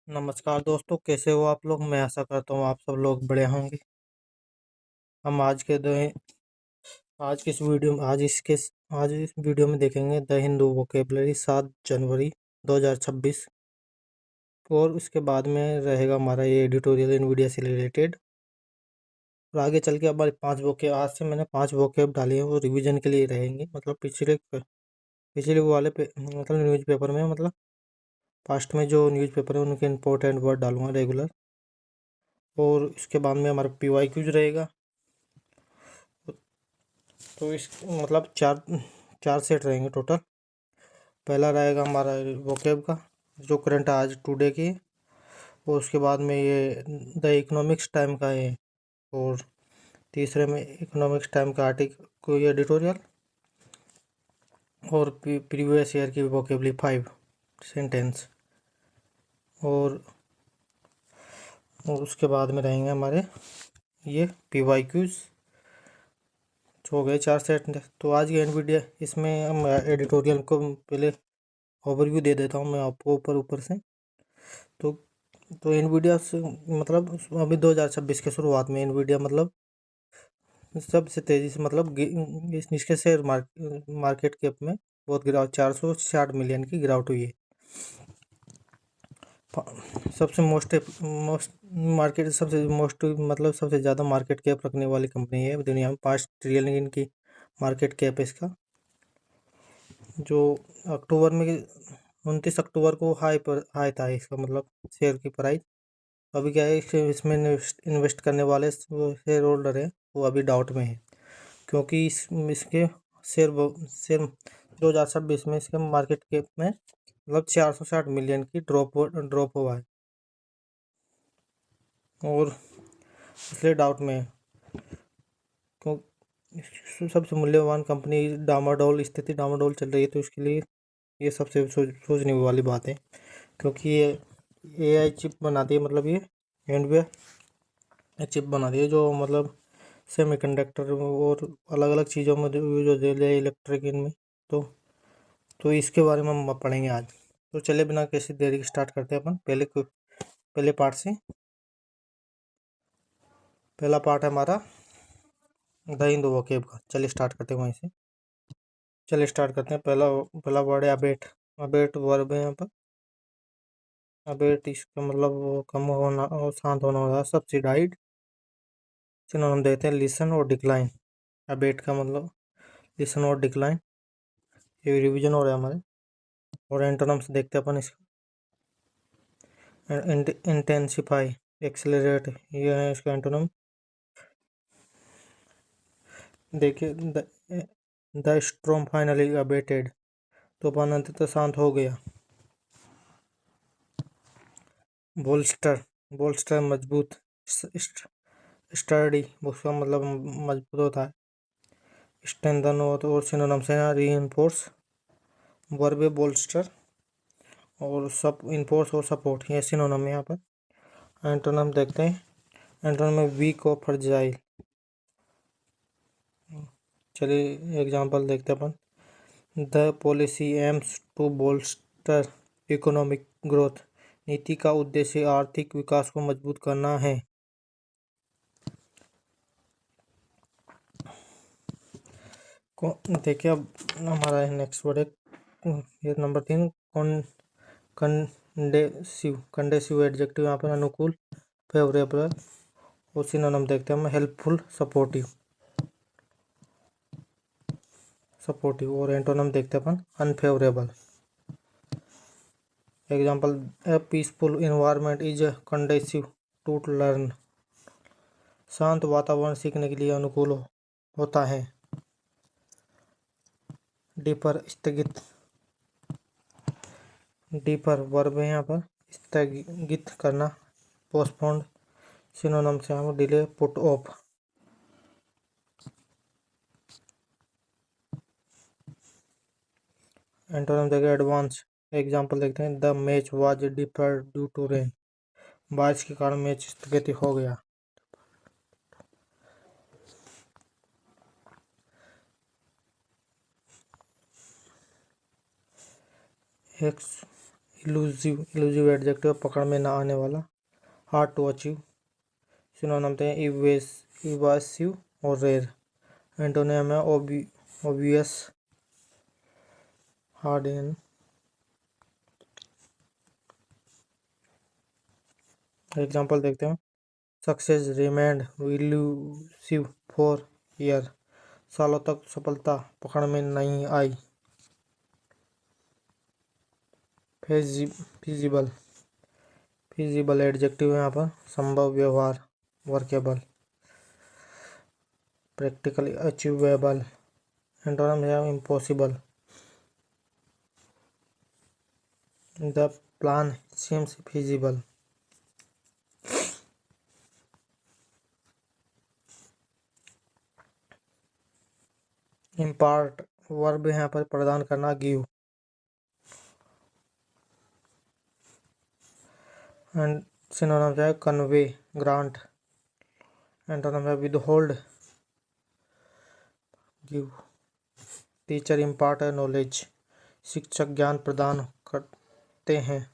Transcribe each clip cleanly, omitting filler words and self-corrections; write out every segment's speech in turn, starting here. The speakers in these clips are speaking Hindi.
नमस्कार दोस्तों, कैसे हो आप लोग। मैं आशा करता हूँ आप सब लोग बढ़िया होंगे। हम आज की इस वीडियो में आज इस वीडियो में देखेंगे द हिंदू वोकेबलरी 7 जनवरी 2026। और उसके बाद में रहेगा हमारा ये एडिटोरियल इनवीडिया से रिलेटेड। और आगे चल के हमारे 5 वोकेब, आज से मैंने 5 वोकेब डाले हैं, वो रिवीजन के लिए रहेंगे। मतलब पिछले पिछले वो वाले मतलब न्यूज़पेपर में, मतलब पास्ट में जो न्यूज़पेपर है उनके इंपॉर्टेंट वर्ड डालूंगा रेगुलर। और इसके बाद में हमारा PYQs रहेगा। तो इस मतलब चार चार सेट रहेंगे टोटल। पहला रहेगा हमारा वोकेब का, जो करंट आज टुडे की है। और उसके बाद में ये द इकोनॉमिक्स टाइम का है। और तीसरे में इकोनॉमिक्स टाइम का आर्टिकल कोई एडिटोरियल। और प्रीवियस ईयर की वोकेबली 5 सेंटेंस। और उसके बाद में रहेंगे हमारे ये PYQs। हो गए 4 सेट। तो आज की एनवीडिया इसमें हम एडिटोरियल को पहले ओवरव्यू दे देता हूँ मैं आपको ऊपर ऊपर से। तो एनवीडिया से मतलब अभी 2026 के शुरुआत में एनवीडिया मतलब सबसे तेज़ी से मतलब इसके शेयर मार्केट कैप में बहुत गिरावट, 460 मिलियन की गिरावट हुई है। सबसे मोस्ट मार्केट सबसे मोस्ट मतलब सबसे ज़्यादा मार्केट कैप रखने वाली कंपनी है दुनिया में। 5 ट्रिलियन की मार्केट कैप है इसका। जो अक्टूबर में 29 अक्टूबर को हाई था इसका, मतलब शेयर की प्राइस। अभी क्या है, इसमें इन्वेस्ट करने वाले वो शेयर होल्डर है, वो अभी डाउट में है। क्योंकि इसके शेयर 2026 में इसके मार्केट कैप में मतलब 460 मिलियन की ड्रॉप हुआ है। और इसलिए डाउट में है। क्यों सबसे मूल्यवान कंपनी डामाडोल चल रही है, तो इसके लिए ये सबसे सोचने वाली बात है। क्योंकि ये AI चिप बनाती है, मतलब ये एनवीडिया चिप बनाती है, जो मतलब सेमीकंडक्टर और अलग अलग चीज़ों में जो यूज होती है इलेक्ट्रिक इनमें। तो इसके बारे में हम पढ़ेंगे आज। तो चले बिना किसी देरी की स्टार्ट करते हैं अपन पहले पार्ट से। पहला पार्ट है हमारा द हिंदू वोकेब का। चलिए स्टार्ट करते हैं वहीं से। चलिए स्टार्ट करते हैं। पहला वर्ड है अबेट। अबेट वर्ब है यहाँ पर। अबेट इसका मतलब वो कम होना और शांत होना होता है। सब्सिडाइड सिनोनिम देते हैं लिसन और डिक्लाइन। अबेट का मतलब लिसन और डिक्लाइन। ये रिवीजन हो रहा है हमारे। और एंटोनिम्स देखते हैं अपन इसका। इंटेंसिफाई, एक्सेलरेट, ये है इसका एंटोनिम। देखिए द स्ट्रॉम फाइनली अबेटेड, तूफान अंततः शांत हो गया। बोल्स्टर, बोल्स्टर मजबूत, स्टर्डी उसका मतलब मजबूत होता है। स्ट्रेंथन और सिनोनिम्स हैं रीइंफोर्स, वर्ब बोल्स्टर, और सब इन्फोर्स और सपोर्ट, ये सिनोनिम है यहाँ पर। एंटोनिम देखते हैं। एंटोनिम में वीक और फ्रजाइल। चलिए एग्जांपल देखते हैं अपन। The policy aims to bolster economic growth, नीति का उद्देश्य आर्थिक विकास को मजबूत करना है। देखिए अब हमारा नेक्स्ट वर्ड है ये नंबर 3, कंडेसिव एडजेक्टिव यहाँ पर अनुकूल, फेवरेबल। और सिनोनिम देखते हैं हम। हेल्पफुल, सपोर्टिव, और एंटोनिम देखते हैं अपन unfavourable. Example, a peaceful environment is conducive to learn, शांत वातावरण सीखने के लिए अनुकूल होता है। डीपर, स्थगित, डीपर वर्ब है यहाँ पर, स्थगित करना, पोस्टपोन्ड। सिनोनिम से हम डिले, पुट ऑफ। एंटोनिम देखें एडवांस। एग्जाम्पल देखते हैं। The match was deferred due to rain, बारिश के कारण मैच स्थगित हो गया। इलूजिव एडजेक्टिव, पकड़ में ना आने वाला। हार्ड टू अचीव, सिनोनिम थे इवासिव और रेयर। एंटोनिम है ऑब्वियस, हार्ड इन। एग्जाम्पल देखते हैं। Success remained elusive for year, सालों तक सफलता पकड़ में नहीं आई। फिजिबल, फिजिबल एडजेक्टिव है यहाँ पर, संभव व्यवहार, वर्केबल। प्रैक्टिकली अचीवेबल, एंटोनिम है impossible. The plan seems feasible. Impart, verb यहाँ पर प्रदान करना, गिव। एंड सिनोनिम है कन्वे, ग्रांट। एंटोनिम है withhold, give. Teacher impart knowledge, शिक्षक ज्ञान प्रदान करते हैं,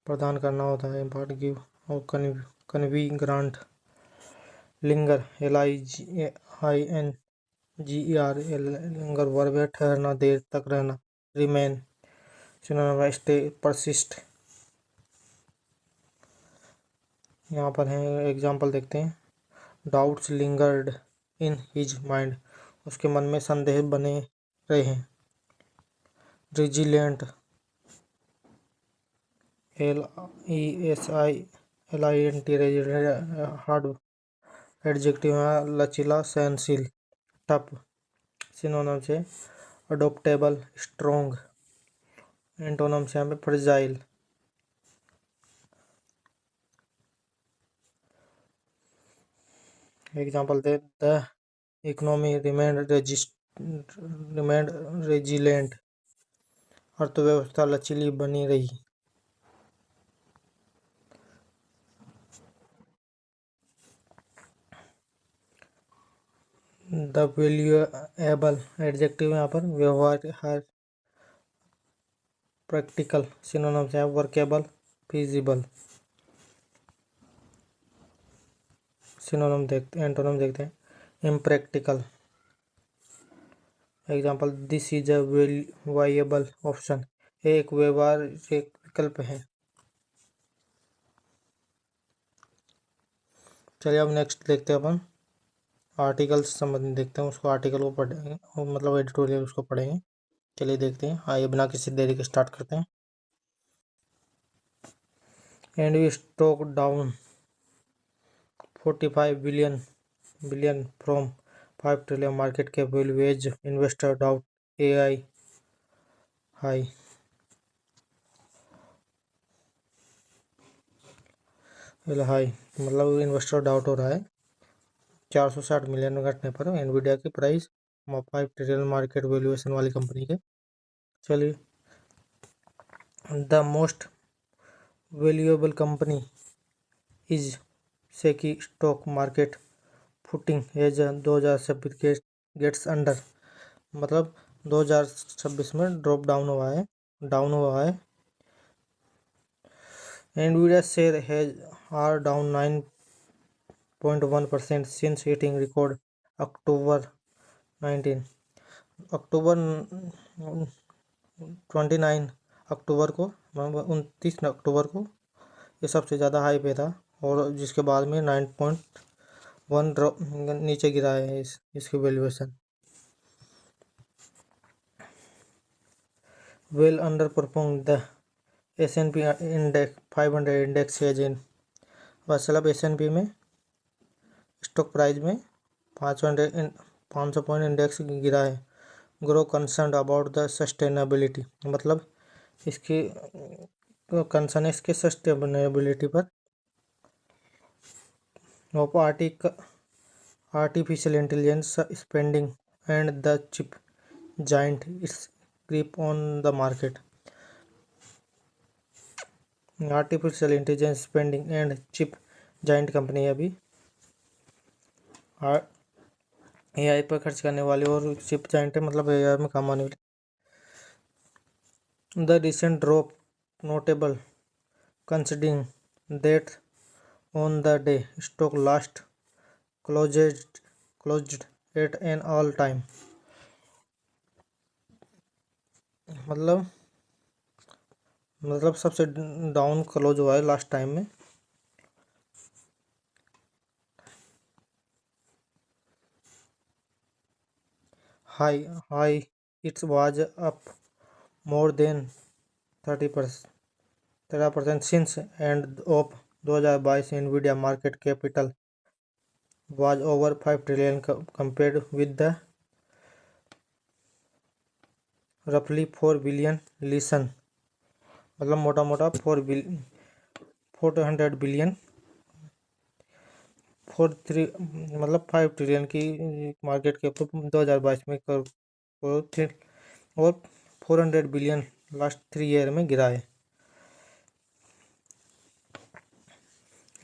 प्रदान करना होता है इम्पार्ट, गिव। और convey, grant. Linger, LINGER, linger verb है ठहरना, देर तक रहना, रिमेन। Synonym stay, persist. यहाँ पर है एग्जाम्पल देखते हैं। Doubts lingered in his mind, उसके मन में संदेह बने रहे। रेजिलिएंट, LESILINT, हार्ड एडजेक्टिव है, लचीला, सहनशील। टफ, सिनोनिम से अडोप्टेबल, स्ट्रोंग। एंटोनिम से हमें fragile. Example they, the economy remained resilient, अर्थव्यवस्था लचीली बनी रही। द वैल्यूएबल एडजेक्टिव यहाँ पर, व्यवहार, प्रैक्टिकल। सिनोनिम से वर्केबल, फिजिबल। सिनोनिम देखते हैं, एंटोनिम देखते हैं। Impractical. Example, this is a viable option, एक व्यवहारिक विकल्प है। चलिए अब नेक्स्ट देखते हैं अपन आर्टिकल से संबंधित देखते हैं, उसको आर्टिकल को पढ़ेंगे, मतलब एडिटोरियल उसको पढ़ेंगे। चलिए देखते हैं, आइए बिना किसी देरी के स्टार्ट करते हैं। And we stock down 45 billion from 5 trillion market cap value as investor doubt AI high. High मतलब इन्वेस्टर डाउट हो रहा है 460 मिलियन घटने पर एनवीडिया की प्राइस 5 ट्रिलियन मार्केट वैल्यूएशन वाली कंपनी के। चलिए, the most valuable company is सेकी stock market footing as 2026 gets under, मतलब 2026 में ड्रॉप डाउन हुआ है, डाउन हुआ है। Nvidia share has are down 9.1% since hitting record October 19 October 29 अक्टूबर को, 29 अक्टूबर को ये सबसे ज़्यादा हाई पे था, और जिसके बाद में 9.1 ड्रॉप नीचे गिरा है इसकी valuation. Well under perform the S&P index 500 index है जिन, मतलब S&P में स्टॉक प्राइस में 500 पॉइंट इंडेक्स गिरा है। Grow concern about the sustainability, मतलब इसकी कंसर्न है इसके सस्टेनेबिलिटी पर। Of artificial intelligence spending and the chip giant it's grip on the market. Artificial intelligence spending and chip giant company अभी AI पर खर्च करने वाली, और चिप जाइंट है मतलब AI में काम आने वाली। The recent drop notable considering that on the day stock last closed closed at an all time, मतलब सबसे डाउन क्लोज हुआ है लास्ट टाइम में। High it's was up more than 13% since end of 2022। Nvidia market capital was over 5 trillion compared with the roughly 4 billion listen, मतलब मोटा मोटा 400 बिलियन 43 मतलब 5 ट्रिलियन की मार्केट कैप 2022 में करोड़ थे और 400 बिलियन लास्ट 3 ईयर में गिरा है।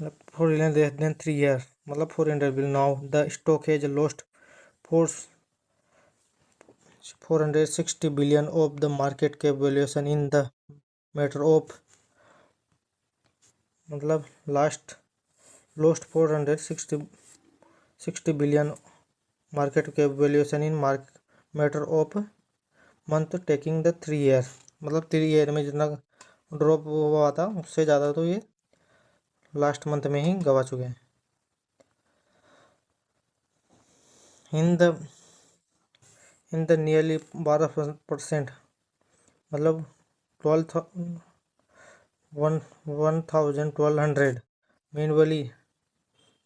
4 ट्रिलियन लेस देन 3 ईयर मतलब 400 billion. Now the stock has lost 460 billion of the market cap valuation in the matter of, मतलब lost 460 billion market cap valuation in matter of month taking the 3 year, मतलब 3 ईयर में जितना ड्रॉप हुआ था उससे ज़्यादा तो ये लास्ट मंथ में ही गवा चुके हैं। इन द नियरली 12%, मतलब 1200 meanwhile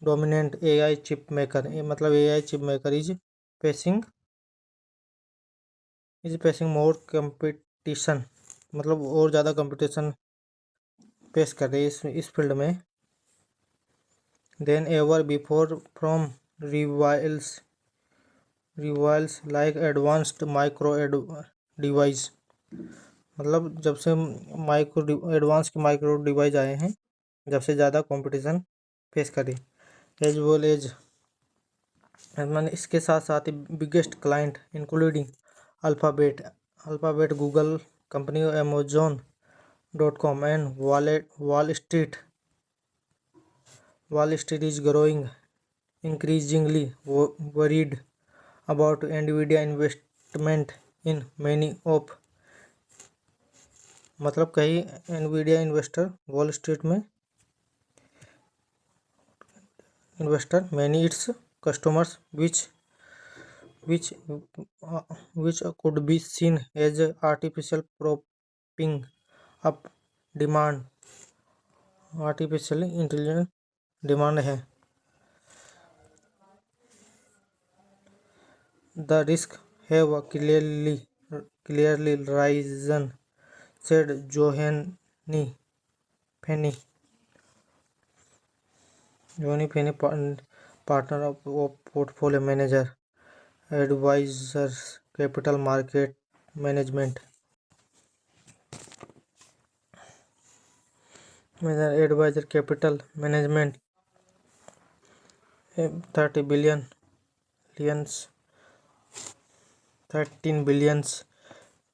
dominant AI chip maker, मतलब AI chip maker is facing more competition, मतलब और ज़्यादा कंपटीशन फेस कर रही है इस फील्ड में then ever before from rivals like advanced micro devices, मतलब जब से एडवांस के माइक्रो डिवाइस आए हैं जब से ज़्यादा कंपटीशन फेस करी। एज वेल एज मैंने इसके साथ साथ ही biggest client including Alphabet Google company, Amazon.com and Wall Street is growing increasingly worried about Nvidia investment in many of, मतलब कई Nvidia investor many its customers which could be seen as artificial propping up demand, artificial intelligence demand है। The risk have clearly risen, said Johnny Penny, partner of portfolio manager, Advisors Capital Market Management. Advisor Capital Management 13 billions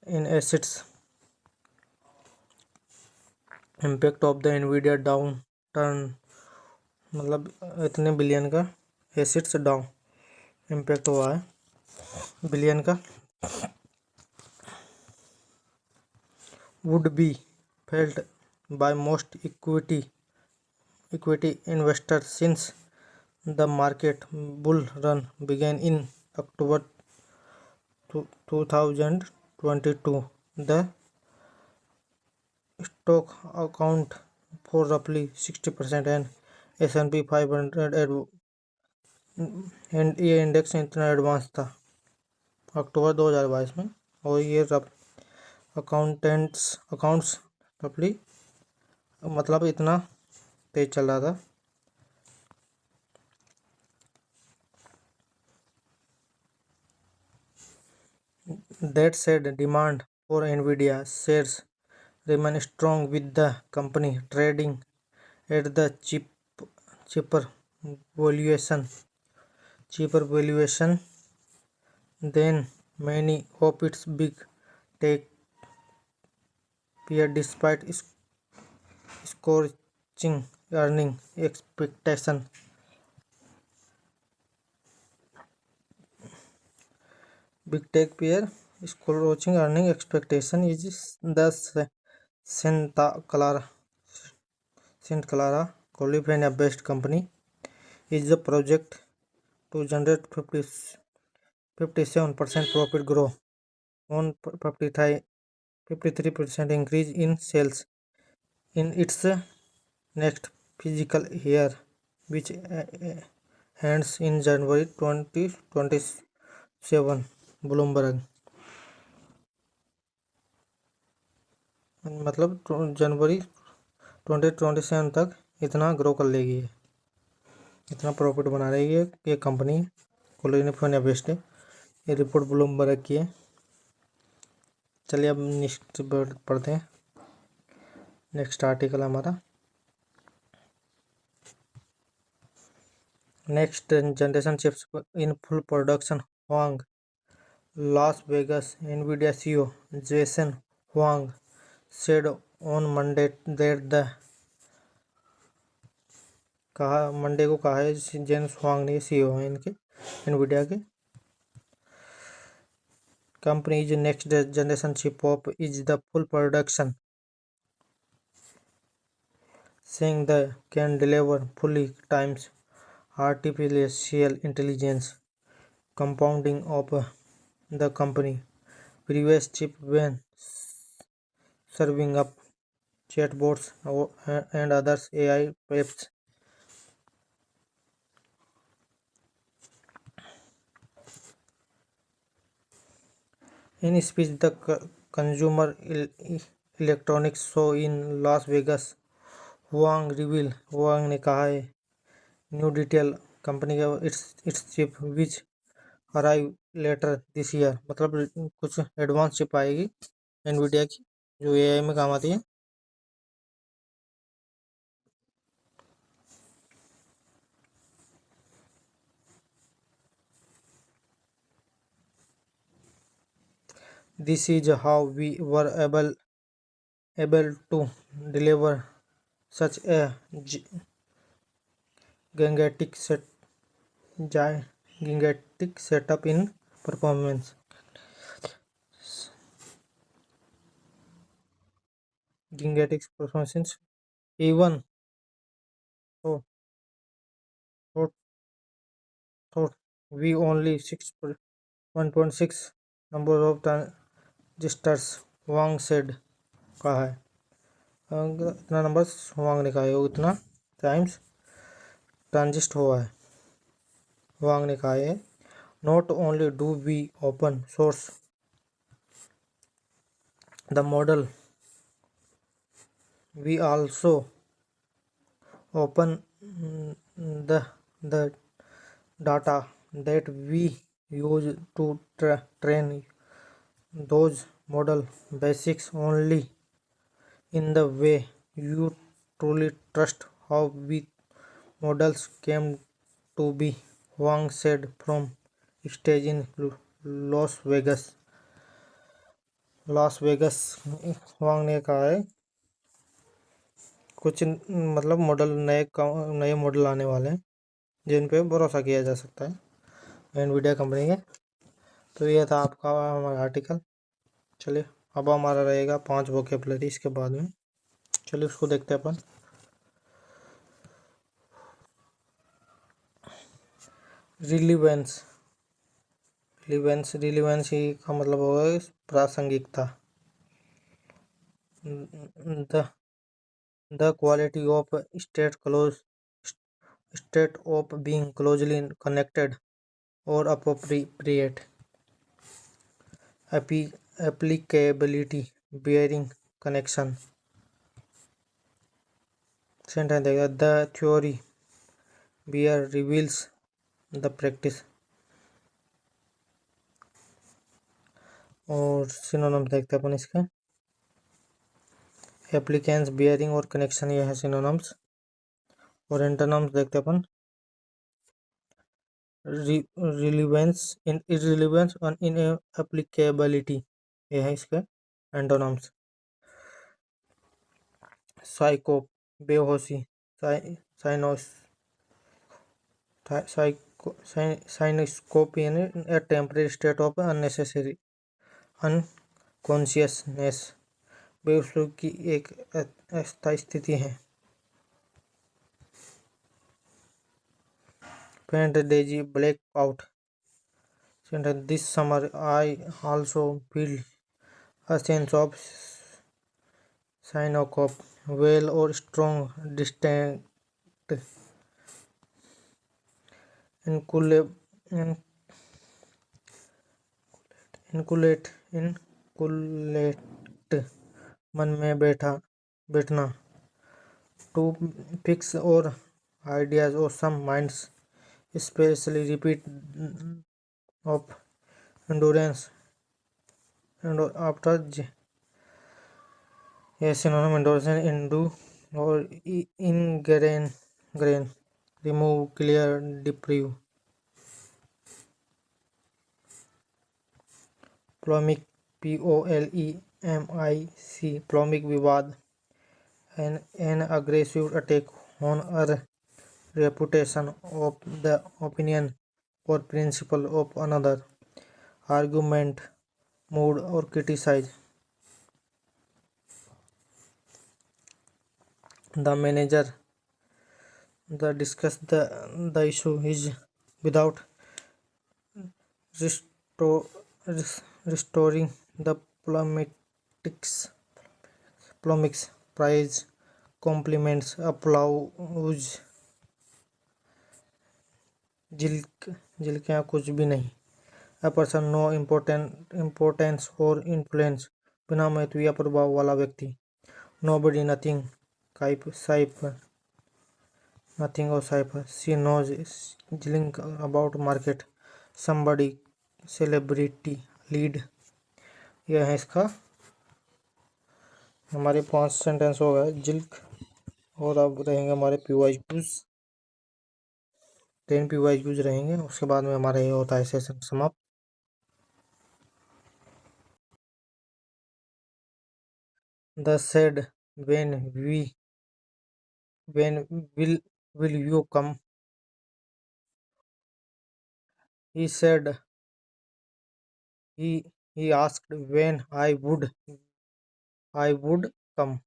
in assets. Impact of the Nvidia downturn, मतलब इतने बिलियन का एसेट्स डाउन इम्पैक्ट हुआ है बिलियन का, would be felt by most equity investors since the market bull run began in October 2022. The stock account for roughly 60% and S&P 500 and ये इंडेक्स इतना एडवांस था अक्टूबर 2022 में, और ये अकाउंट्स रफली मतलब इतना तेज चल रहा था। That said, demand for Nvidia shares remain strong with the company trading at the cheaper valuation than many of its big tech peer despite scorching earning expectation. Big tech peer scorching earning expectation is the Santa Clara Santa Clara California-based company is the project to generate 57% profit growth on 53% increase in sales in its next fiscal year, which ends in January 2027. Bloomberg मतलब जनवरी 2027 तक इतना ग्रो कर लेगी, इतना प्रॉफिट बना रही है ये कंपनी कैलिफोर्निया बेस्ड है। ये रिपोर्ट ब्लूमबर्ग की है। चलिए अब नेक्स्ट पढ़ते हैं। नेक्स्ट आर्टिकल हमारा next generation chips in full production Huang Las Vegas Nvidia CEO Jason Huang said on Monday that the Monday को कहा है जेम्स हुआंग ने, सीईओ हैं इनके एनवीडिया के। Company is next generation chip off is the full production saying they can deliver fully times artificial intelligence compounding of the company previous chip when serving up chatbots and others AI apps. In speech, the Consumer Electronics Show in Las Vegas, Huang ने कहा है न्यू डिटेल कंपनी का its chip which arrive later this year, मतलब कुछ एडवांस चिप आएगी एनवीडिया की जो एआई में काम आती है। This is how we were able to deliver such a gigantic setup in performance. Gigantic performance. Even so, thought, thought we only 1.6 number of transistors, Wang said. कहा है इतना नंबर वांग ने कहा है, उतना टाइम्स ट्रांजिस्ट हुआ है। वांग ने कहा है not only do we open source the model we also open the data that we use to train those model basics only in the way you truly trust how we models came to be, Wang said from stage in Las Vegas. वांग ने कहा है कुछ मतलब मॉडल नए मॉडल आने वाले हैं जिन पे भरोसा किया जा सकता है एनवीडिया कंपनी के। तो ये था आपका हमारा आर्टिकल। चलिए अब हमारा रहेगा 5 वोकेबलरी इसके बाद में। चलिए उसको देखते हैं अपन। रिलीवेंस ही का मतलब होगा प्रासंगिकता। The quality of state of being closely connected और appropriate. Applicability bearing connection. Sentence देगा the theory bear reveals the practice. और सिनोनिम्स देखते हैं अपन इसके। एप्लीकेंस बियरिंग और कनेक्शन ये है सिनोनिम्स। और एंटोनिम्स देखते हैं अपन रिलीवेंस इररिलेवेंस और इनएप्लीकेबिलिटी ये है इसके एंटोनिम्स। साइकोप, बेहोशी, साइनोस, साइनोस्कोप यानी a temporary state of unnecessary unconsciousness, बेहोशी की एक अस्थायी स्थिति है। Faint dizzy black out, this summer I also feel a sense of syncope, well or strong, distinct, inculate, inculate, मन में बैठना, to fix or ideas or some minds, especially repeat of endurance and after a synonym endurance undo or grain, remove, clear, deprive, polemic, polemic, polemic विवाद, an aggressive attack on a reputation of the opinion or principle of another, argument, mood or criticize. The manager the discuss the issue is without restore, restoring the polemics, praise, compliments, applause, जिल्क या कुछ भी नहीं। A person no importance or influence, बिना महत्व या प्रभाव वाला व्यक्ति। Nobody, nothing, cipher, nothing or cipher. She knows jilling about market. Somebody, celebrity, lead। यह है इसका, हमारे 5 सेंटेंस हो गए जिल्क, और अब रहेंगे हमारे PYQs, 10 PYQs रहेंगे। उसके बाद में हमारा ये होता है सेशन समाप्त। The said, when will you come? He said, he asked when I would come।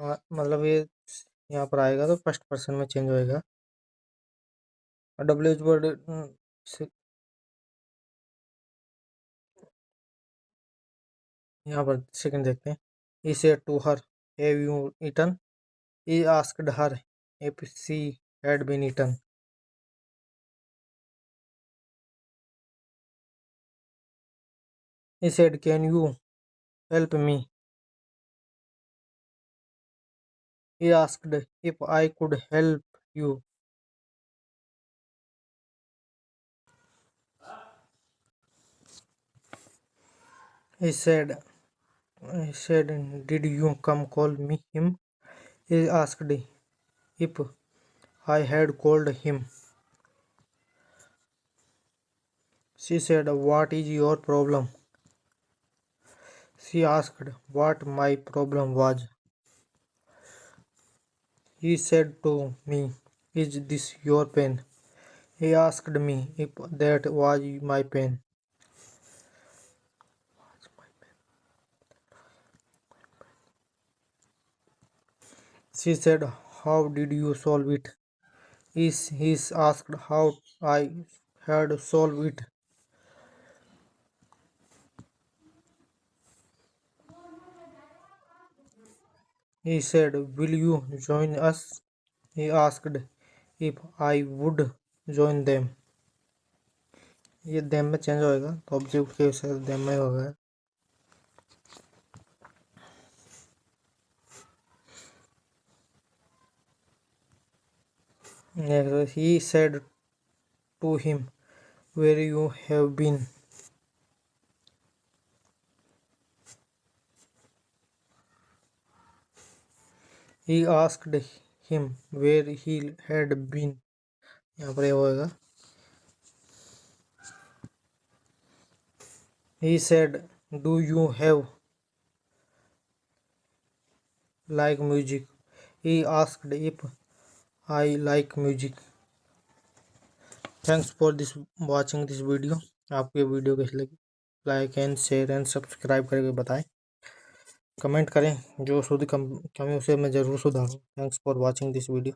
मतलब ये यहाँ पर आएगा तो फर्स्ट पर्सन में चेंज होएगा। WH वर्ड यहाँ पर सेकंड देखते हैं। He said to her, have you eaten? He asked her if she had been eaten. He said, can you help me? He asked if I could help you. He said, did you come call me him? He asked if I had called him. She said, what is your problem? She asked what my problem was. He said to me, is this your pen? He asked me if that was my pen. She said, how did you solve it? He asked how I had solved it. He said, will you join us? He asked if I would join them. ये them में चेंज होएगा तो ऑब्जेक्ट के हिसाब से them में होगा। Next, he said to him, where you have been? He asked him where he had been. यहाँ पर ये होएगा। He said, do you have like music? He asked if I like music. Thanks for this watching this video. आपको ये वीडियो कैसी लगी? Like and share and subscribe करके बताएं, कमेंट करें। जो शुद्ध कमी उसे मैं ज़रूर सुधारूँ। Thanks for watching this video.